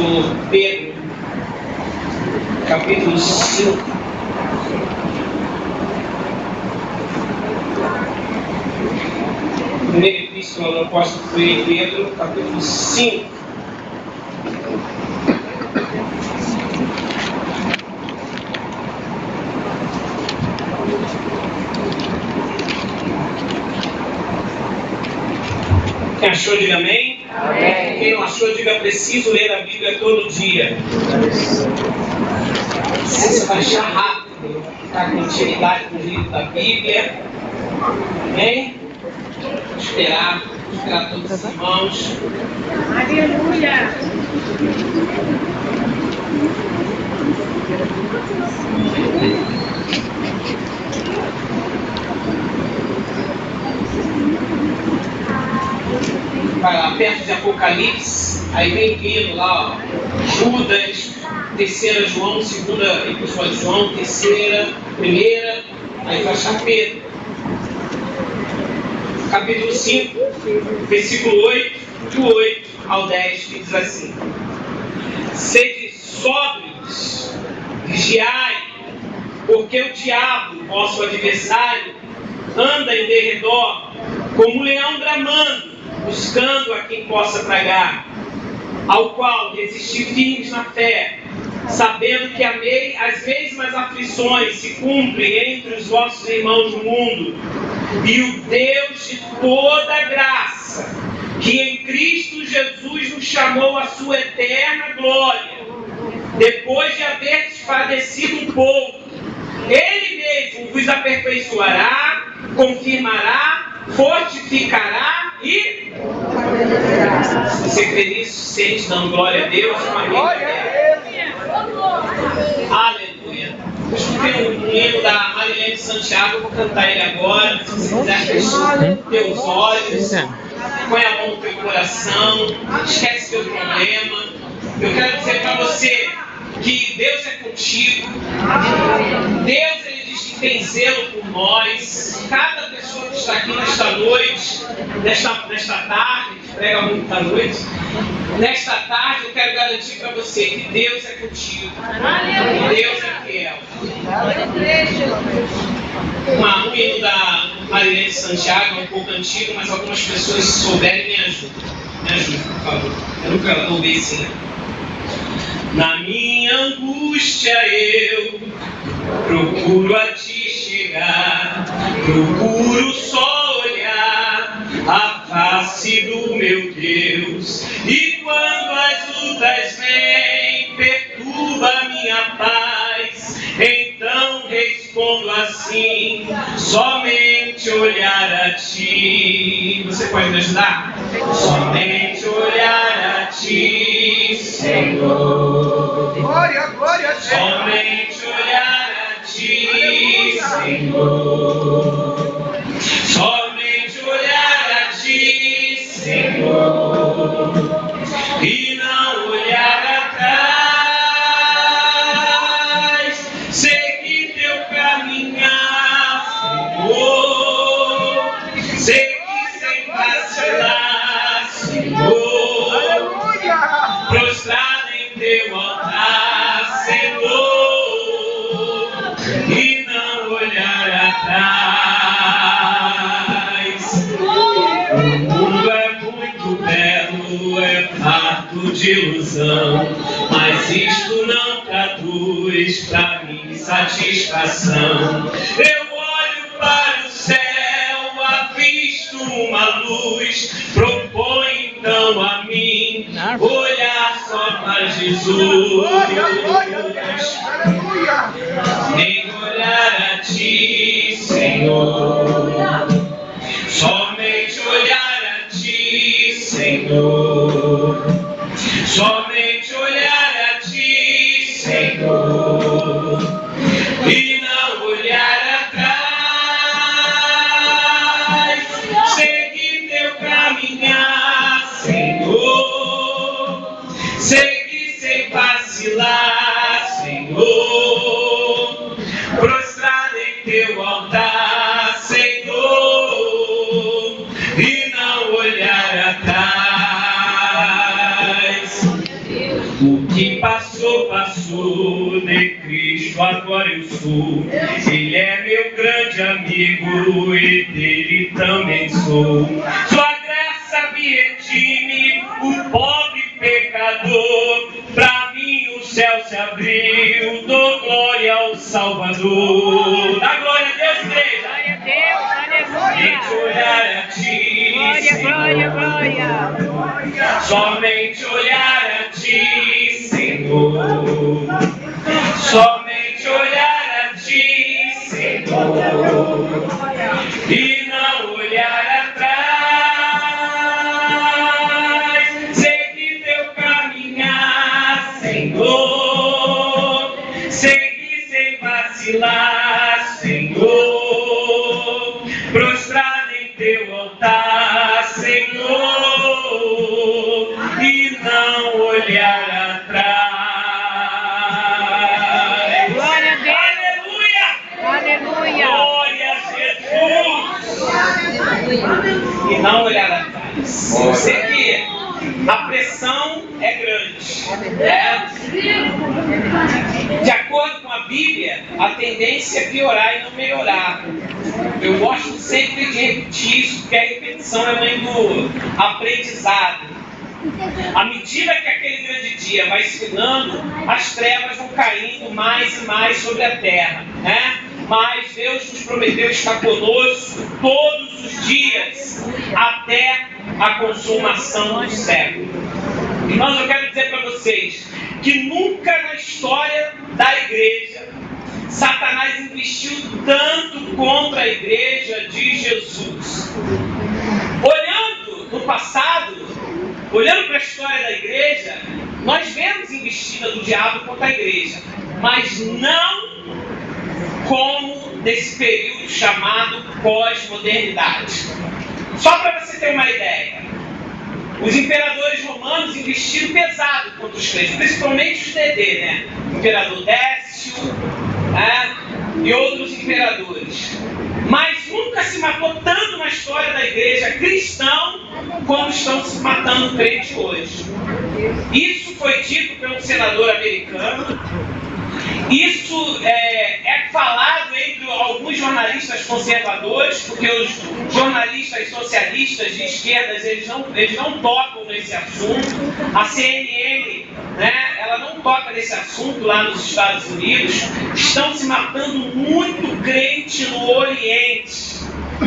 apóstolo Pedro, capítulo 5. Primeira epístola do apóstolo Pedro, capítulo 5. Quem achou, diga amém. Amém. Quem não achou, diga preciso ler a Bíblia todo dia. Precisa baixar rápido, ficar com intimidade com o livro da Bíblia. Amém? Esperar todos os irmãos. Aleluia! Vai lá, perto de Apocalipse, aí vem vindo lá, ó, Judas, 3 João, 2 Epístola de João, 3ª, 1ª, aí vai achar Pedro. Capítulo 5, versículo 8, do 8 ao 10, que diz assim: Sede sóbrios, vigiai, porque o diabo, vosso adversário, anda em derredor, como um leão bramando, buscando a quem possa tragar, ao qual resisti firmes na fé, sabendo que as mesmas aflições se cumprem entre os vossos irmãos no mundo, e o Deus de toda graça, que em Cristo Jesus nos chamou à sua eterna glória, depois de haver padecido um pouco, Ele mesmo vos aperfeiçoará, confirmará, fortificará e... Se você crê nisso, sente dando glória a Deus, uma aleluia. Eu escutei um hino da Marilene Santiago, eu vou cantar ele agora. Se você quiser fechar teus olhos, põe a mão no teu coração, esquece teu problema. Eu quero dizer para você que Deus é contigo. Deus, Ele diz que tem zelo por nós. Cada pessoa que está aqui nesta noite, nesta tarde, que prega muito da noite, nesta tarde eu quero garantir para você que Deus é contigo. Deus é fiel. Um hino da Marilene Santiago, um pouco antigo, mas algumas pessoas, se souberem, me ajudem. Me ajudem, por favor. Eu nunca ouvi assim. Na minha angústia eu procuro a ti chegar, procuro só olhar a face do meu Deus. E quando as lutas vêm, perturba a minha paz, então respondo assim: somente olhar a ti. Você pode me ajudar? Somente olhar a ti, Senhor. Glória, glória a Deus. Somente olhar a ti, Senhor. Somente olhar a ti, Senhor. E não olhar atrás. Seguir teu caminhar, Senhor. Seguir sem vacilar, Senhor. Aleluia! Prostrado em teu altar, Senhor, e não olhar atrás. O mundo é muito belo, é farto de ilusão, mas isto não traduz pra mim satisfação. Eu olho para o céu, avisto uma luz, propõe então a mim olhar só para Jesus. Nem olhar a ti, Senhor. Somente olhar a ti, Senhor. Somente olhar a ti, Senhor. E não olhar atrás. Seguir teu caminhar, Senhor. Seguir sem vacilar, Senhor. Prostrado em teu altar, Senhor. E não olhar atrás. O que passou, passou, de Cristo agora eu sou. Ele é meu grande amigo e dele também sou. Sua graça me redime, o pobre pecador. Pra mim o céu se abriu, dou glória ao Salvador. Dá glória a Deus, igreja. Glória a Deus, aleluia. Somente olhar a ti, Glória, glória, Senhor. glória. Somente olhar a ti, Senhor. Somente olhar a ti, Senhor. E não olhar atrás. Seguir teu caminhar, Senhor. Seguir sem vacilar, Senhor. Prostrado em teu altar, Senhor. E não olhar atrás. Glória a Deus. Aleluia! Aleluia. Glória a Jesus! E não olhar atrás. Eu sei que a pressão é grande. Né? De acordo com a Bíblia, a tendência é piorar e não melhorar. Eu gosto sempre de repetir isso, porque a repetição é mãe do aprendizado. À medida que aquele grande dia vai se finando, as trevas vão caindo mais e mais sobre a terra, né? Mas Deus nos prometeu estar conosco todos os dias, até a consumação do século. Irmãos, eu quero dizer para vocês que nunca na história da igreja Satanás investiu tanto contra a igreja de Jesus. Olhando no passado, olhando para a história da igreja, nós vemos investida do diabo contra a igreja, mas não como nesse período chamado pós-modernidade. Só para você ter uma ideia, os imperadores romanos investiram pesado contra os crentes, principalmente os Dedê, né? O imperador Décio, né? E outros imperadores. Mas nunca se matou tanto na história da igreja cristã como estão se matando crentes hoje. Isso foi dito por um senador americano. Isso é falado entre alguns jornalistas conservadores, porque os jornalistas socialistas de esquerdas eles não tocam nesse assunto. A CNN, né, ela não toca nesse assunto lá nos Estados Unidos. Estão se matando muito crente no Oriente.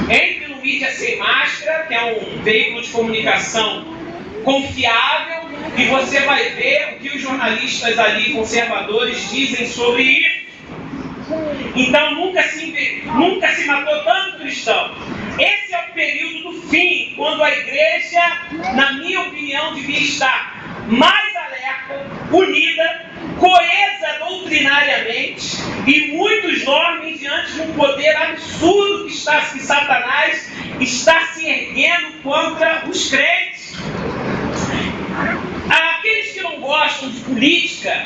Entre no Mídia Sem Máscara, que é um veículo de comunicação confiável, e você vai ver o que os jornalistas ali conservadores dizem sobre isso. Então nunca se matou tanto cristão. Esse é o período do fim, quando a igreja, na minha opinião, devia estar mais alerta, unida, coesa doutrinariamente, e muitos dormem diante de um poder absurdo que Satanás está se erguendo contra os crentes. Aqueles que não gostam de política,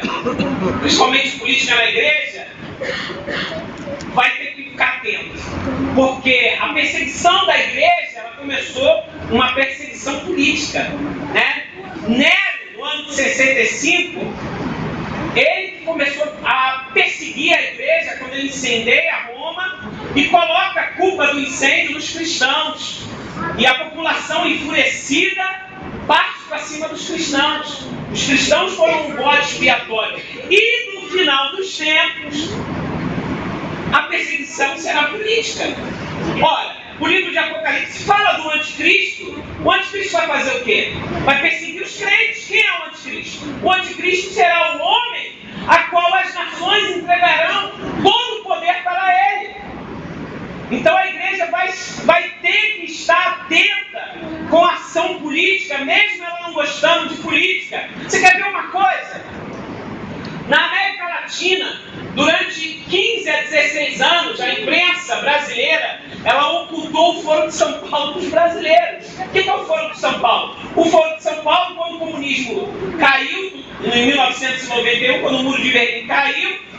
principalmente política na igreja, vai ter que ficar atento, porque a perseguição da igreja ela começou uma perseguição política, né? Nero, no ano de 65, ele começou a perseguir a igreja quando ele incendeia Roma e coloca a culpa do incêndio nos cristãos, e a população enfurecida parte para cima dos cristãos. Os cristãos foram um bode expiatório. E no final dos tempos, a perseguição será política. Ora, o livro de Apocalipse fala do anticristo. O anticristo vai fazer o quê? Vai perseguir os crentes. Quem é o anticristo? O anticristo será o homem a qual as nações entregarão todo o poder para ele. Então a igreja vai ter que estar atenta com a ação política, mesmo ela não gostando de política. Você quer ver uma coisa? Na América Latina, durante 15 a 16 anos, a imprensa brasileira ela ocultou o Foro de São Paulo dos brasileiros. O que é o Foro de São Paulo? O Foro de São Paulo, quando o comunismo caiu, em 1991, quando o Muro de Berlim caiu,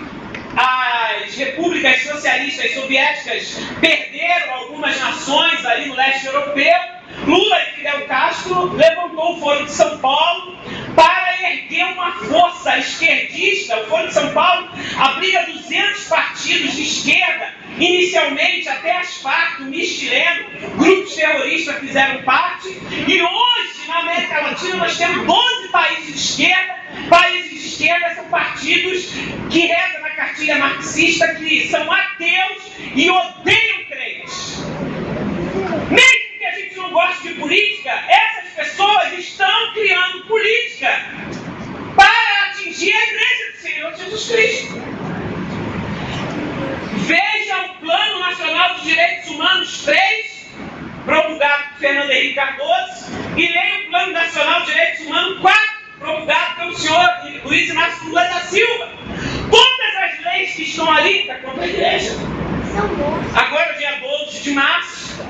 as repúblicas socialistas soviéticas perderam algumas nações ali no leste europeu. Lula e Fidel Castro levantou o Foro de São Paulo para ergueu uma força esquerdista. O Foro de São Paulo abriga 200 partidos de esquerda. Inicialmente, até as Farc, o MIS chileno, grupos terroristas fizeram parte. E hoje, na América Latina, nós temos 12 países de esquerda. Países de esquerda são partidos que rezam na cartilha marxista, que são ateus e odeiam crentes. Mesmo que a gente não goste de política, essas pessoas estão criando política para atingir a igreja do Senhor Jesus Cristo. Veja o Plano Nacional dos Direitos Humanos 3, promulgado por Fernando Henrique Cardoso, e leia o Plano Nacional dos Direitos Humanos 4, promulgado pelo senhor Luiz Inácio Lula da Silva. Todas as leis que estão ali estão contra a igreja. Agora, dia 12 de março,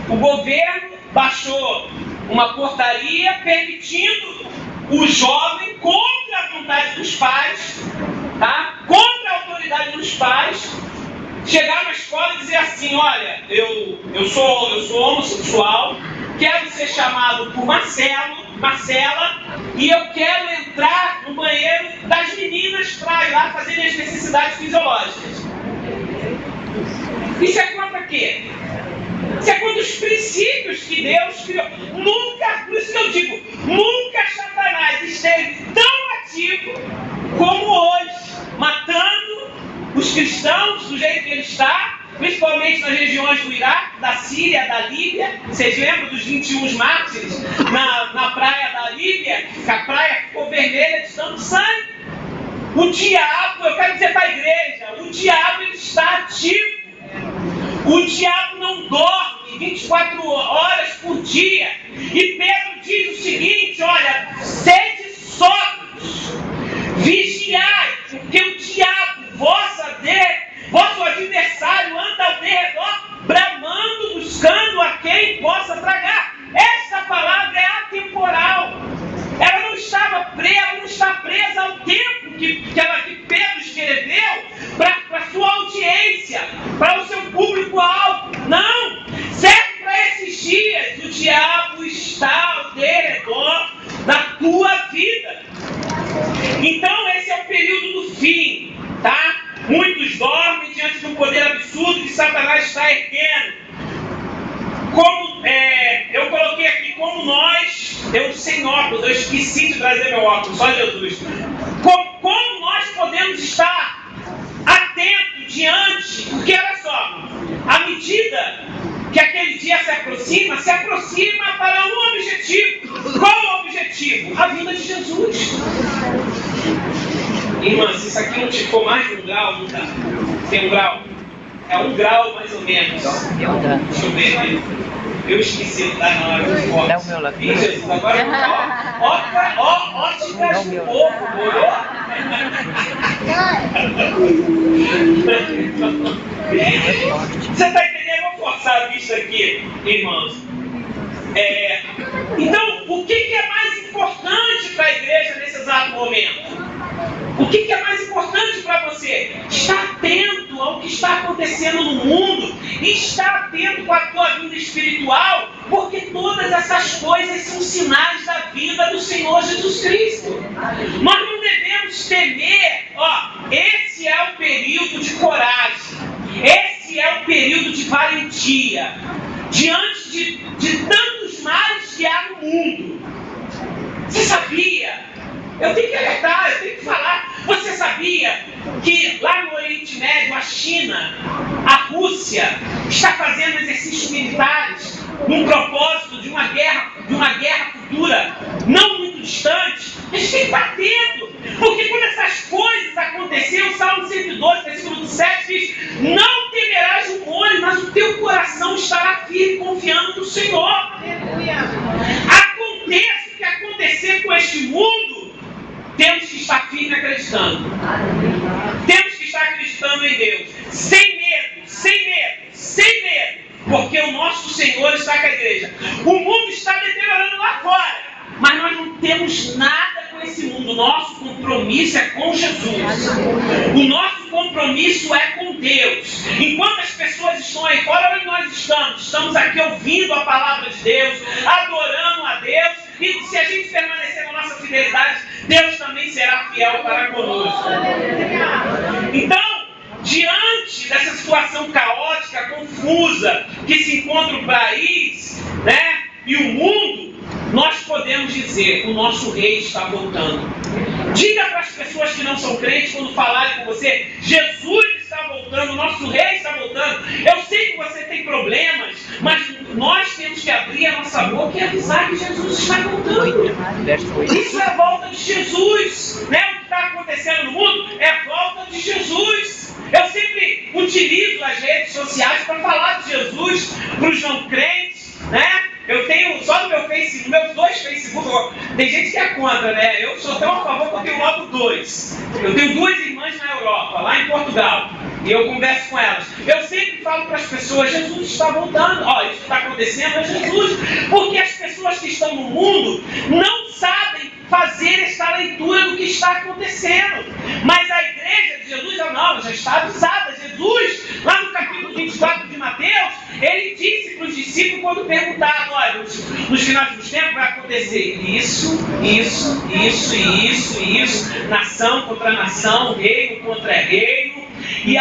o governo baixou uma portaria permitindo o jovem, contra a vontade dos pais, tá? Contra a autoridade dos pais, chegar na escola e dizer assim: olha, eu sou homossexual, quero ser chamado por Marcela, e eu quero entrar no banheiro das meninas para ir lá fazer as necessidades fisiológicas. Isso é contra quê? Isso é contra os princípios que Deus criou. Nunca, por isso que eu digo, nunca Satanás esteve tão ativo como hoje, matando os cristãos do jeito que ele está, principalmente nas regiões do Iraque, da Síria, da Líbia. Vocês lembram dos 21 mártires na praia da Líbia? Que a praia ficou vermelha de tanto sangue. O diabo, eu quero dizer para a igreja, o diabo ele está ativo. O diabo não dorme 24 horas por dia. E Pedro diz o seguinte: olha, sede sóbrios, vigiai, porque o diabo, vosso adversário, anda ao derredor, bramando, buscando a quem possa tragar. Esta palavra é atemporal. Ela não está presa ao tempo que Pedro escreveu para a sua audiência, para o seu público-alvo. Não! Serve para esses dias. O diabo está ao derredor da tua vida. Então, esse é o período do fim, tá? Muitos dormem diante do poder absurdo que Satanás está erguendo. Eu coloquei aqui, como nós, eu sem óculos, eu esqueci de trazer meu óculos, só Jesus. Como nós podemos estar atentos diante, porque olha só, à medida que aquele dia se aproxima para um objetivo. Qual o objetivo? A vinda de Jesus. Irmã, se isso aqui não te for mais de 1 grau, não dá. Tem 1 grau? É 1 grau mais ou menos. Deixa eu ver aqui. Eu esqueci de dar na hora do foco. É o meu lápis. Ih, Jesus, agora óticas do povo. Você está entendendo? Eu vou forçar a vista aqui, irmãos. Então, o que é mais importante para a igreja nesse exato momento? O que é mais importante para você? Estar atento ao que está acontecendo no mundo, e estar atento com a tua vida espiritual, porque todas essas coisas são sinais da vida do Senhor Jesus Cristo. Nós não devemos temer. Esse é o período de coragem, esse é o período de valentia, diante de tantos males que há no mundo. Você sabia? Eu tenho que alertar, eu tenho que falar. Você sabia que lá no Oriente Médio, a China, a Rússia, está fazendo exercícios militares num propósito de uma guerra futura, não muito distante? A gente tem que estar atento, porque quando essas coisas aconteceram, o Salmo 112, versículo 7 diz: não temerás o rumores, mas o teu coração estará firme, confiando no Senhor. Aconteça o que acontecer com este mundo, temos que estar firme acreditando. Temos que estar acreditando em Deus. Sem medo. Porque o nosso Senhor está com a igreja. O mundo está deteriorando lá fora, mas nós não temos nada com esse mundo. O nosso compromisso é com Jesus. O nosso compromisso é com Deus. Enquanto as pessoas estão aí fora, onde nós estamos aqui ouvindo a palavra de Deus, adorando a Deus. E se a gente permanecer na nossa fidelidade, Deus também será fiel para conosco. Então, diante dessa situação caótica, confusa, que se encontra o país, né, e o mundo, nós podemos dizer: o nosso rei está voltando. Diga para as pessoas que não são crentes, quando falarem com você: Jesus está voltando, o nosso rei está voltando. Eu sei que você tem problemas, mas nós temos que abrir a nossa boca e avisar que Jesus está voltando. Isso é a volta de Jesus, né? O que está acontecendo no mundo é a volta de Jesus. Eu sempre utilizo as redes sociais para falar de Jesus para os não crentes, né? Eu tenho só no meu Facebook, meus 2 Facebook, tem gente que é contra, né? Eu sou tão a favor que eu tenho logo 2. Eu tenho 2 irmãs na Europa, lá em Portugal, e eu converso com elas. Eu sempre falo para as pessoas: Jesus está voltando. Ó, isso que está acontecendo é Jesus. Porque as pessoas que estão no mundo não sabem fazer esta leitura do que está acontecendo. Mas a igreja de Jesus, não, já está avisada. Jesus, lá no capítulo 24 de Mateus, ele disse para os discípulos, quando perguntaram: olha, nos finais dos tempos vai acontecer isso, nação contra nação, reino contra reino, e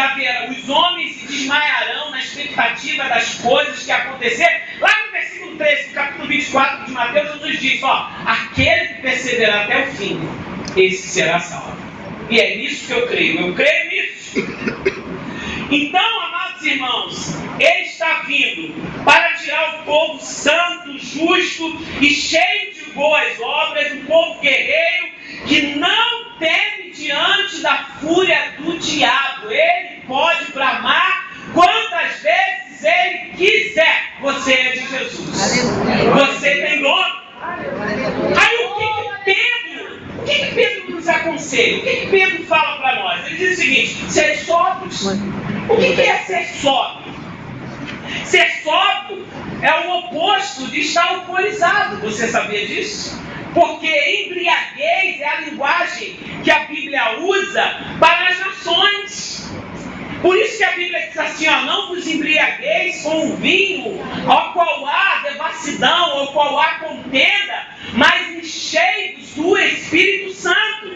os homens se desmaiarão na expectativa das coisas que acontecerem. Lá no versículo 13, do capítulo 24 de Mateus, Jesus diz: ó, aquele que perseverar até o fim, esse será salvo. E é nisso que eu creio nisso. Então, amados irmãos, ele está vindo para tirar o povo santo, justo e cheio de boas obras, um povo guerreiro que não teme diante da fúria do diabo. Ele pode bramar quantas vezes ele quiser. Você é de Jesus. Você tem nome. Aí o que Pedro nos aconselha? O que Pedro fala para nós? Ele diz o seguinte: ser sóbrios. O que é ser sóbrio? Ser sóbrio é o oposto de estar alcoolizado. Você sabia disso? Porque embriaguez é a linguagem que a Bíblia usa para as nações. Por isso que a Bíblia diz assim: ó, não vos embriagueis com o vinho, ao qual há devassidão, ao qual há contenda, mas enchei-vos do Espírito Santo.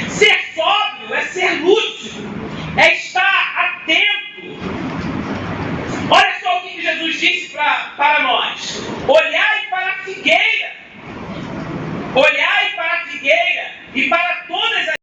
Ser sóbrio é ser lúcido, é estar atento. Olha só o que Jesus disse para nós: olhai para a figueira